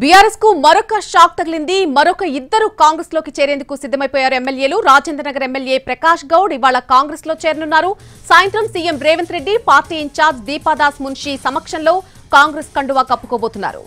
BRS కు మరొక shock తగిలింది. మరొక ఇద్దరు కాంగ్రెస్ లోకి చేరేందుకు సిద్ధమైపోయారు ఎమ్మెల్యేలు. రాజేంద్రనగర్ ఎమ్మెల్యే ప్రకాష్ గౌడ్ ఇవాళ కాంగ్రెస్ లో చేరనున్నారు. సాయంత్రం CM Revanth Reddy party incharge Deepa Das Munshi సమక్షంలో కాంగ్రెస్ కండువా కప్పుకోబోతున్నారు.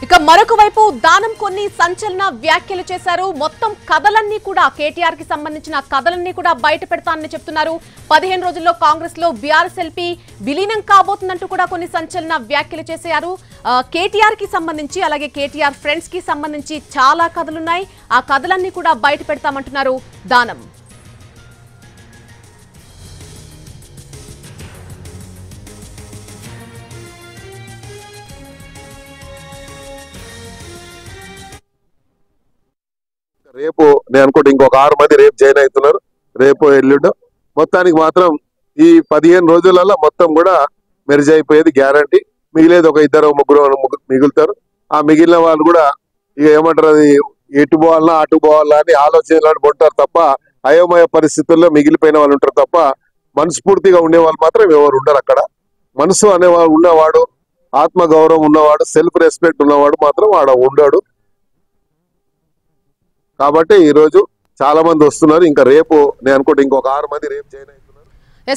ఇక మరొక వైపు దానం కొన్ని సంచలన వ్యాఖ్యలు చేశారు. మొత్తం కథలన్నీ కూడా కేటీఆర్ కి సంబంధించిన కథలన్నీ కూడా బయట పెడతానని చెప్తున్నారు. 15 రోజుల్లో కాంగ్రెస్ లో బీఆర్ఎస్ ఎల్పీ విలీనం కాబోతుందంటూ కూడా కొన్ని సంచలన వ్యాఖ్యలు చేశారు. కేటీఆర్ కి సంబంధించి అలాగే కేటీఆర్ ఫ్రెండ్స్ కి సంబంధించి చాలా కథలున్నాయి. ఆ కథలన్నీ కూడా బయట పెడతామంటున్నారు దానం. రేపు నేను అనుకుంటే ఇంకొక 6 మంది రేపు జాయిన్ అవుతున్నారు. రేపు ఎల్లుండి మొత్తానికి మాత్రం ఈ 15 రోజులలో మొత్తం కూడా మెర్జ్ అయిపోయేది గ్యారంటీ. మిగిలేదు ఒక 2-3 మిగులుతారు. ఆ మిగిలిన వాళ్ళు కూడా ఇక ఏమంటారు, అది ఎటు పోవాలన్నా అటు పోవాలా అని ఆలోచనలు ఉంటారు తప్ప అయోమయ పరిస్థితుల్లో మిగిలిపోయిన వాళ్ళు ఉంటారు తప్ప మనస్ఫూర్తిగా ఉండేవాళ్ళు మాత్రం ఎవరు ఉండరు. అక్కడ మనసు అనేవాడు ఉన్నవాడు, ఆత్మగౌరవం ఉన్నవాడు, సెల్ఫ్ రెస్పెక్ట్ ఉన్నవాడు మాత్రం ఆడ ఉండడు. కాబట్టి ఈ రోజు చాలా మంది వస్తున్నారు. ఇంకా రేపు నేను అనుకుంటే ఇంకొక 6 మంది రేపు జాయిన్ అవుతున్నారు.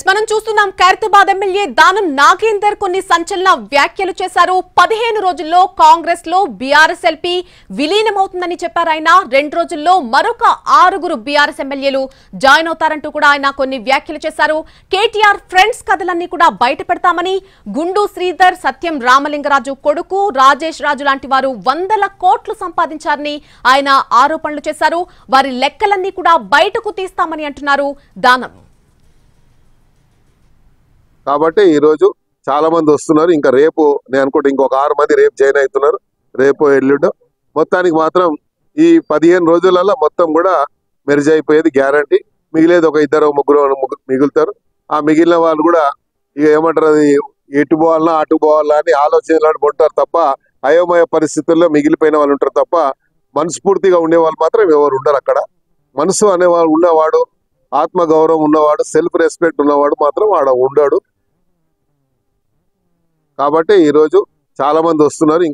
మనం చూస్తున్నాం ఖైరతాబాద్ ఎమ్మెల్యే దానం నాగేందర్ కొన్ని సంచలన వ్యాఖ్యలు చేశారు. 15 రోజుల్లో కాంగ్రెస్ లో బీఆర్ఎస్ ఎల్పీ విలీనమవుతుందని చెప్పారు ఆయన. 2 రోజుల్లో మరొక 6 బీఆర్ఎస్ ఎమ్మెల్యేలు జాయిన్ అవుతారంటూ కూడా ఆయన కొన్ని వ్యాఖ్యలు చేశారు. కేటీఆర్ ఫ్రెండ్స్ కథలన్నీ కూడా బయట పెడతామని, గుండు శ్రీధర్, సత్యం రామలింగరాజు కొడుకు రాజేష్ రాజు లాంటి వారు 100 కోట్లు సంపాదించారని ఆయన ఆరోపణలు చేశారు. వారి లెక్కలన్నీ కూడా బయటకు తీస్తామని అంటున్నారు దానం. కాబట్టి ఈ రోజు చాలా మంది వస్తున్నారు. ఇంకా రేపు నేను అనుకుంటే ఇంకొక 6 మంది రేపు జాయిన్ అవుతున్నారు. రేపు ఎల్లుండి మొత్తానికి మాత్రం ఈ 15 రోజులలో మొత్తం కూడా మెర్జ్ అయిపోయేది గ్యారంటీ. మిగిలేదు ఒక 2-3 మిగులుతారు. ఆ మిగిలిన వాళ్ళు కూడా ఇక ఏమంటారు, అది ఎటు పోవాలన్నా అటు పోవాలా అని ఆలోచనలు ఉంటారు తప్ప అయోమయ పరిస్థితుల్లో మిగిలిపోయిన వాళ్ళు ఉంటారు తప్ప మనస్ఫూర్తిగా ఉండేవాళ్ళు మాత్రం ఎవరు ఉండరు. అక్కడ మనసు అనేవాడు ఉన్నవాడు, ఆత్మగౌరవం ఉన్నవాడు, సెల్ఫ్ రెస్పెక్ట్ ఉన్నవాడు మాత్రం ఆడ ఉండడు. కాబట్టి ఈ రోజు చాలా మంది వస్తున్నారు. ఇంకా